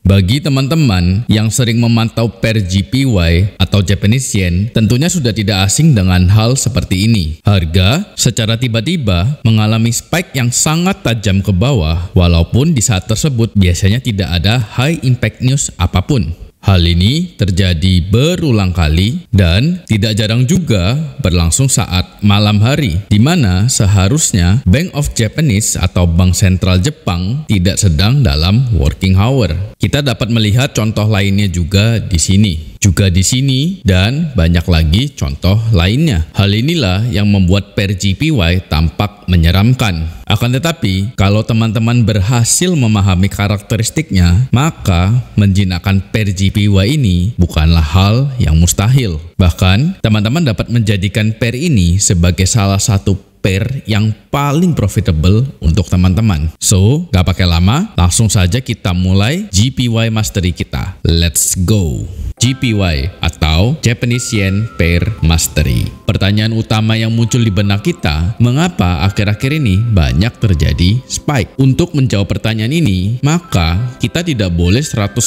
Bagi teman-teman yang sering memantau pair JPY atau Japanese Yen, tentunya sudah tidak asing dengan hal seperti ini. Harga secara tiba-tiba mengalami spike yang sangat tajam ke bawah, walaupun di saat tersebut biasanya tidak ada high impact news apapun. Hal ini terjadi berulang kali dan tidak jarang juga berlangsung saat malam hari, di mana seharusnya Bank of Japanese atau Bank Sentral Jepang tidak sedang dalam working hour. Kita dapat melihat contoh lainnya juga di sini. Dan banyak lagi contoh lainnya. Hal inilah yang membuat pair JPY tampak menyeramkan. Akan tetapi, kalau teman-teman berhasil memahami karakteristiknya, maka menjinakkan pair JPY ini bukanlah hal yang mustahil. Bahkan, teman-teman dapat menjadikan pair ini sebagai salah satu pair yang paling profitable untuk teman-teman. So, gak pakai lama, langsung saja kita mulai JPY Mastery kita. Let's go! JPY atau Japanese Yen Pair Mastery. Pertanyaan utama yang muncul di benak kita, mengapa akhir-akhir ini banyak terjadi spike? Untuk menjawab pertanyaan ini, maka kita tidak boleh 100%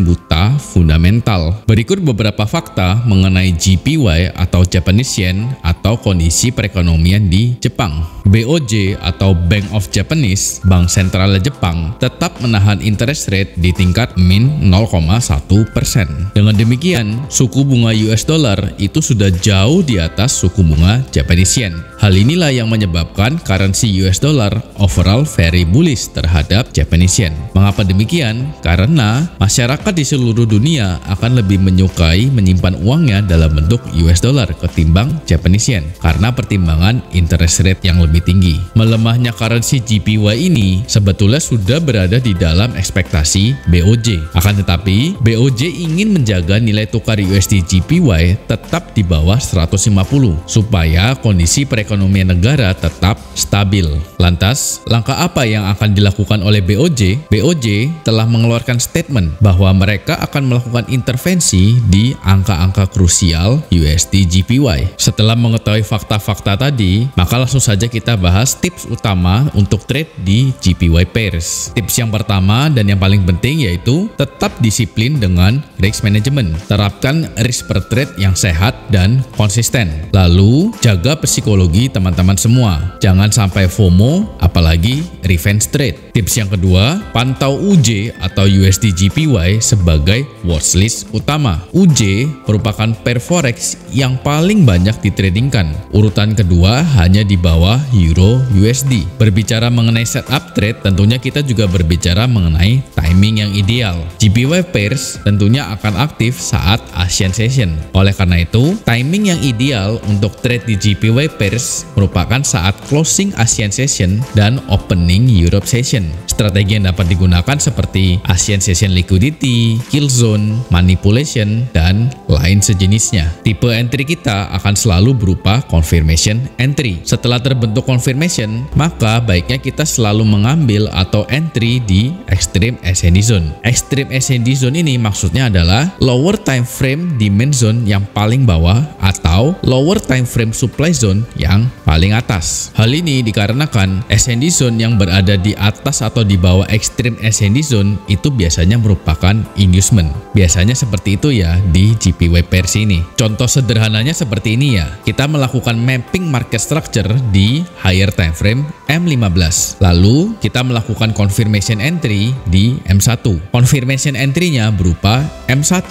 buta fundamental. Berikut beberapa fakta mengenai JPY atau Japanese Yen atau kondisi perekonomian di Jepang. BOJ atau Bank of Japanese, Bank Sentral Jepang, tetap menahan interest rate di tingkat min 0,1%. Dengan demikian, suku bunga US dollar itu sudah jauh di atas suku bunga Japanese Yen. Hal inilah yang menyebabkan currency US dollar overall very bullish terhadap Japanese Yen. Mengapa demikian? Karena masyarakat di seluruh dunia akan lebih menyukai menyimpan uangnya dalam bentuk US dollar ketimbang Japanese Yen karena pertimbangan interest rate yang lebih tinggi. Melemahnya currency JPY ini sebetulnya sudah berada di dalam ekspektasi BOJ. Akan tetapi, BOJ ingin menjaga nilai tukar USD JPY tetap di bawah 150 supaya kondisi perekonomian negara tetap stabil. Lantas, langkah apa yang akan dilakukan oleh BOJ? BOJ telah mengeluarkan statement bahwa mereka akan melakukan intervensi di angka-angka krusial USD JPY. Setelah mengetahui fakta-fakta tadi, maka langsung saja kita bahas tips utama untuk trade di JPY pairs. Tips yang pertama dan yang paling penting yaitu tetap disiplin dengan risk management. Terapkan risk per trade yang sehat dan konsisten. Lalu, jaga psikologi teman-teman semua. Jangan sampai FOMO, apalagi revenge trade. Tips yang kedua, pantau UJ atau USD JPY sebagai watchlist utama. UJ merupakan pair forex yang paling banyak ditradingkan. Urutan kedua hanya di bawah Euro USD. Berbicara mengenai setup trade, tentunya kita juga berbicara mengenai timing yang ideal. JPY pairs tentunya akan aktif saat Asian Session. Oleh karena itu, timing yang ideal untuk trade di JPY pairs merupakan saat closing Asian Session dan opening Europe Session. Strategi yang dapat digunakan seperti Asian Session liquidity, kill zone, manipulation, dan lain sejenisnya. Tipe entry kita akan selalu berupa confirmation entry. Setelah terbentuk confirmation, maka baiknya kita selalu mengambil atau entry di extreme ascending zone. Extreme ascending zone ini maksudnya adalah lower time frame demand zone yang paling bawah atau lower time frame supply zone yang paling atas. Hal ini dikarenakan ascending zone yang berada di atas atau di bawah extreme ascending zone itu biasanya merupakan inducement. Biasanya seperti itu ya di JPY pairs ini. Contoh sederhananya seperti ini ya. Kita melakukan mapping market structure di higher time frame M15. Lalu kita melakukan confirmation entry di M1. Confirmation entry-nya berupa M1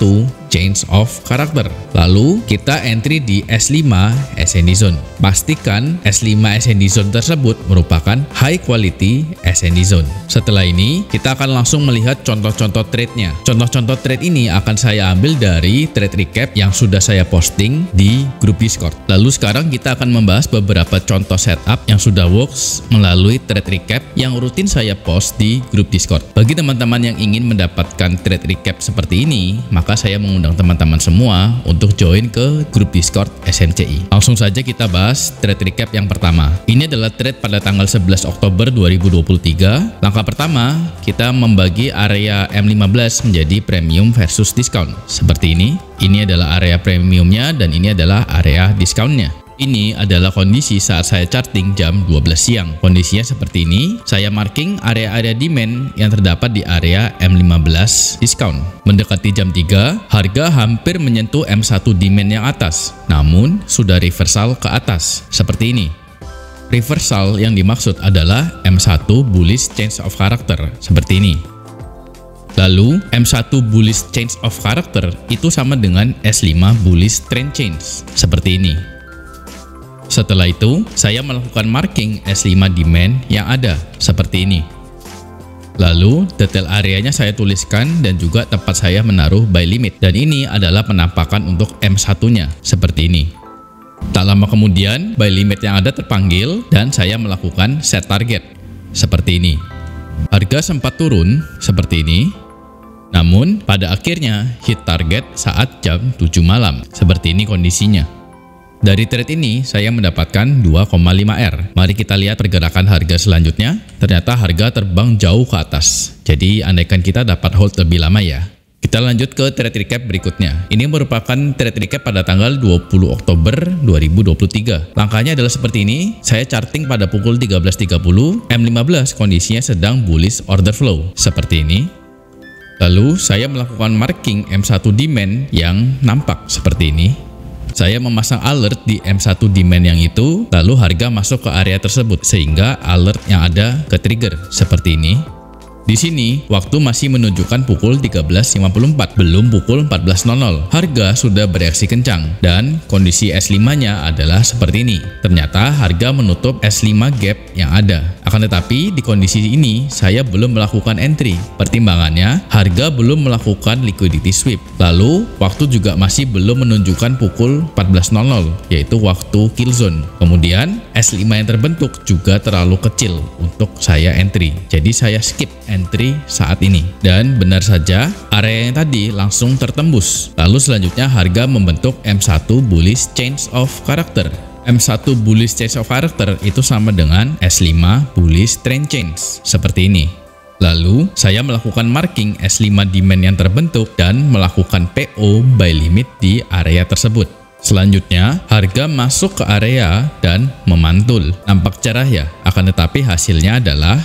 change of character. Lalu kita entry di S5 ascending zone. Pastikan S5 ascending zone tersebut merupakan high quality ascending zone. Setelah ini, kita akan langsung melihat contoh-contoh trade-nya. Contoh-contoh trade ini akan saya ambil dari trade recap yang sudah saya posting di grup Discord. Lalu sekarang kita akan membahas beberapa contoh setup yang sudah works melalui trade recap yang rutin saya post di grup Discord. Bagi teman-teman yang ingin mendapatkan trade recap seperti ini, maka saya mengundang teman-teman semua untuk join ke grup Discord SMCI. Langsung saja kita bahas trade recap yang pertama. Ini adalah trade pada tanggal 11 Oktober 2023. Langkah pertama, kita membagi area M15 menjadi premium versus discount. Seperti ini. Ini adalah area premiumnya dan ini adalah area discountnya. Ini adalah kondisi saat saya charting jam 12 siang. Kondisinya seperti ini, saya marking area-area demand yang terdapat di area M15 diskon. Mendekati jam 3, harga hampir menyentuh M1 demand yang atas, namun sudah reversal ke atas, seperti ini. Reversal yang dimaksud adalah M1 bullish change of character, seperti ini. Lalu, M1 bullish change of character itu sama dengan S5 bullish trend change, seperti ini. Setelah itu, saya melakukan marking S5 demand yang ada, seperti ini. Lalu, detail areanya saya tuliskan dan juga tempat saya menaruh buy limit. Dan ini adalah penampakan untuk M1-nya, seperti ini. Tak lama kemudian, buy limit yang ada terpanggil dan saya melakukan set target, seperti ini. Harga sempat turun, seperti ini. Namun, pada akhirnya hit target saat jam 7 malam, seperti ini kondisinya. Dari trade ini, saya mendapatkan 2,5R. Mari kita lihat pergerakan harga selanjutnya. Ternyata harga terbang jauh ke atas. Jadi, andaikan kita dapat hold lebih lama ya. Kita lanjut ke trade recap berikutnya. Ini merupakan trade recap pada tanggal 20 Oktober 2023. Langkahnya adalah seperti ini. Saya charting pada pukul 13.30. M15 kondisinya sedang bullish order flow. Seperti ini. Lalu, saya melakukan marking M1 demand yang nampak seperti ini. Saya memasang alert di M1 demand yang itu, lalu harga masuk ke area tersebut sehingga alert yang ada ke trigger seperti ini. Di sini, waktu masih menunjukkan pukul 13.54, belum pukul 14.00. Harga sudah bereaksi kencang dan kondisi S5-nya adalah seperti ini. Ternyata harga menutup S5 gap yang ada. Akan tetapi, di kondisi ini saya belum melakukan entry. Pertimbangannya, harga belum melakukan liquidity sweep. Lalu, waktu juga masih belum menunjukkan pukul 14.00, yaitu waktu kill zone. Kemudian, S5 yang terbentuk juga terlalu kecil untuk saya entry. Jadi saya skip entry saat ini. Dan benar saja, area yang tadi langsung tertembus. Lalu selanjutnya harga membentuk M1 bullish change of character. M1 bullish change of character itu sama dengan S5 bullish trend change, seperti ini. Lalu, saya melakukan marking S5 demand yang terbentuk dan melakukan PO buy limit di area tersebut. Selanjutnya, harga masuk ke area dan memantul. Nampak cerah ya, akan tetapi hasilnya adalah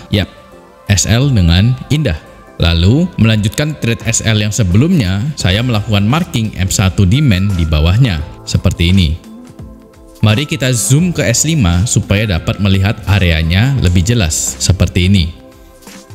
SL dengan indah. Lalu, melanjutkan trade SL yang sebelumnya, saya melakukan marking M1 demand di bawahnya, seperti ini. Mari kita zoom ke S5 supaya dapat melihat areanya lebih jelas, seperti ini.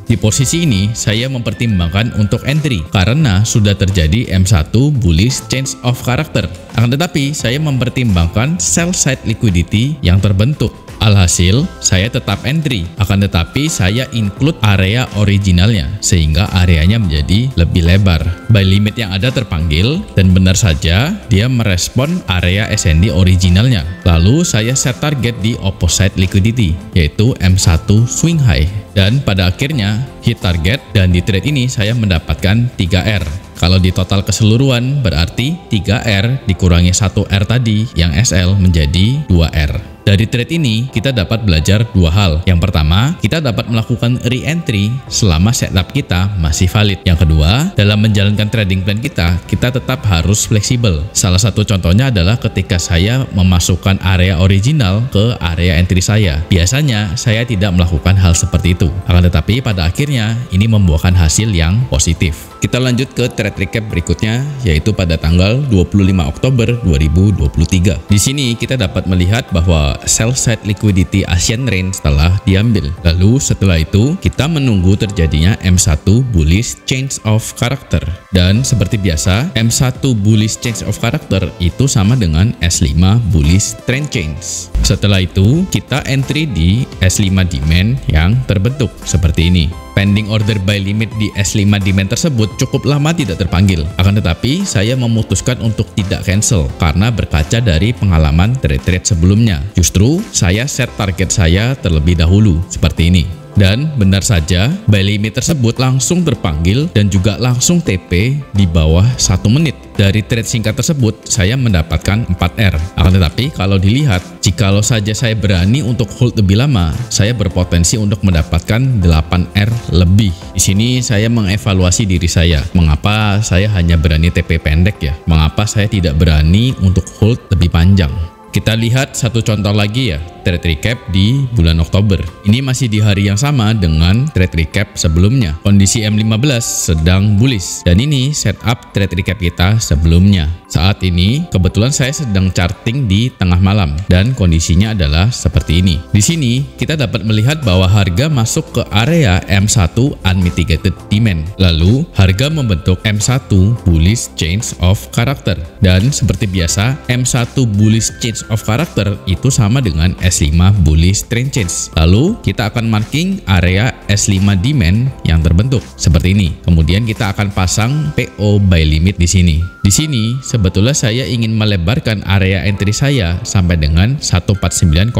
Di posisi ini, saya mempertimbangkan untuk entry karena sudah terjadi M1 bullish change of character. Akan tetapi, saya mempertimbangkan sell side liquidity yang terbentuk. Alhasil, saya tetap entry, akan tetapi saya include area originalnya, sehingga areanya menjadi lebih lebar. Buy limit yang ada terpanggil, dan benar saja dia merespon area SND originalnya. Lalu saya set target di opposite liquidity, yaitu M1 swing high. Dan pada akhirnya, hit target, dan di trade ini saya mendapatkan 3R. Kalau di total keseluruhan, berarti 3R dikurangi 1R tadi, yang SL menjadi 2R. Dari trade ini, kita dapat belajar dua hal. Yang pertama, kita dapat melakukan re-entry selama setup kita masih valid. Yang kedua, dalam menjalankan trading plan kita tetap harus fleksibel. Salah satu contohnya adalah ketika saya memasukkan area original ke area entry saya. Biasanya, saya tidak melakukan hal seperti itu. Akan tetapi, pada akhirnya, ini membuahkan hasil yang positif. Kita lanjut ke trade recap berikutnya, yaitu pada tanggal 25 Oktober 2023. Di sini, kita dapat melihat bahwa sell side liquidity Asian range telah diambil. Lalu setelah itu kita menunggu terjadinya M1 bullish change of character. Dan seperti biasa, M1 bullish change of character itu sama dengan S5 bullish trend change. Setelah itu kita entry di S5 demand yang terbentuk seperti ini. Pending order buy limit di S5 demand tersebut cukup lama tidak terpanggil. Akan tetapi, saya memutuskan untuk tidak cancel karena berkaca dari pengalaman trade-trade sebelumnya. Justru, saya set target saya terlebih dahulu, seperti ini. Dan benar saja, buy limit tersebut langsung terpanggil dan juga langsung TP di bawah 1 menit. Dari trade singkat tersebut, saya mendapatkan 4R. Akan tetapi, kalau dilihat, jikalau saja saya berani untuk hold lebih lama, saya berpotensi untuk mendapatkan 8R lebih. Di sini saya mengevaluasi diri saya. Mengapa saya hanya berani TP pendek ya? Mengapa saya tidak berani untuk hold lebih panjang? Kita lihat satu contoh lagi ya, trade recap di bulan Oktober. Ini masih di hari yang sama dengan trade recap sebelumnya. Kondisi M15 sedang bullish dan ini setup trade recap kita sebelumnya. Saat ini kebetulan saya sedang charting di tengah malam dan kondisinya adalah seperti ini. Di sini kita dapat melihat bahwa harga masuk ke area M1 unmitigated demand. Lalu harga membentuk M1 bullish change of character. Dan seperti biasa, M1 bullish change of character itu sama dengan S5 bullish trend change. Lalu kita akan marking area S5 demand yang terbentuk seperti ini. Kemudian kita akan pasang PO buy limit di sini. Di sini sebetulnya saya ingin melebarkan area entry saya sampai dengan 149,765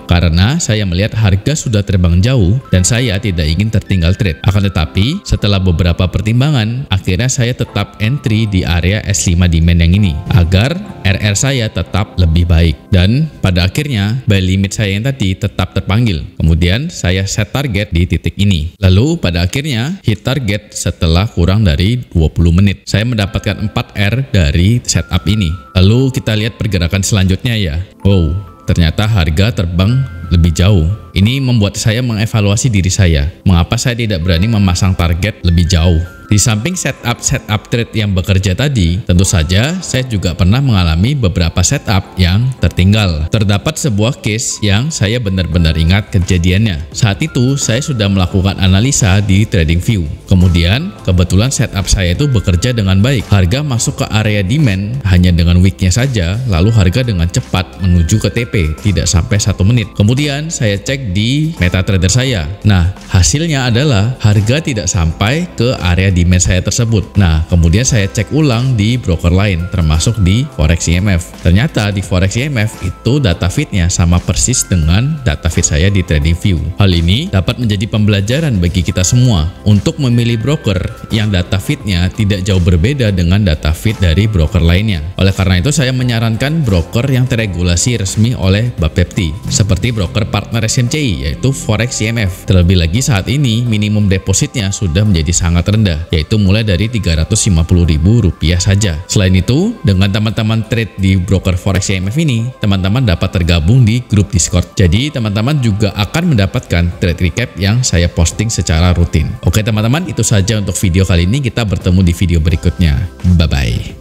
karena saya melihat harga sudah terbang jauh dan saya tidak ingin tertinggal trade. Akan tetapi setelah beberapa pertimbangan, akhirnya saya tetap entry di area S5 demand yang ini agar RR saya tetap lebih baik. Dan pada akhirnya buy limit saya yang tadi tetap terpanggil. Kemudian saya set target di titik ini. Lalu pada akhirnya hit target setelah kurang dari 20 menit. Saya mendapatkan 4R dari setup ini. Lalu kita lihat pergerakan selanjutnya ya. Wow, ternyata harga terbang lebih jauh. Ini membuat saya mengevaluasi diri saya. Mengapa saya tidak berani memasang target lebih jauh? Di samping setup trade yang bekerja tadi, tentu saja saya juga pernah mengalami beberapa setup yang tertinggal. Terdapat sebuah case yang saya benar-benar ingat kejadiannya. Saat itu saya sudah melakukan analisa di TradingView. Kemudian kebetulan setup saya itu bekerja dengan baik. Harga masuk ke area demand hanya dengan wicknya saja, lalu harga dengan cepat menuju ke TP, tidak sampai 1 menit. Kemudian saya cek di MetaTrader saya. Nah, hasilnya adalah harga tidak sampai ke area demand saya tersebut. Nah, kemudian saya cek ulang di broker lain, termasuk di Forex IMF. Ternyata di Forex IMF itu data feednya sama persis dengan data feed saya di TradingView. Hal ini dapat menjadi pembelajaran bagi kita semua untuk memilih broker yang data feednya tidak jauh berbeda dengan data feed dari broker lainnya. Oleh karena itu, saya menyarankan broker yang teregulasi resmi oleh Bapepti, seperti broker partner SMCI, yaitu Forex IMF. Terlebih lagi saat ini minimum depositnya sudah menjadi sangat rendah, yaitu mulai dari Rp350.000 saja. Selain itu, dengan teman-teman trade di broker Forex IMF ini, teman-teman dapat tergabung di grup Discord. Jadi, teman-teman juga akan mendapatkan trade recap yang saya posting secara rutin. Oke teman-teman, itu saja untuk video kali ini. Kita bertemu di video berikutnya. Bye-bye.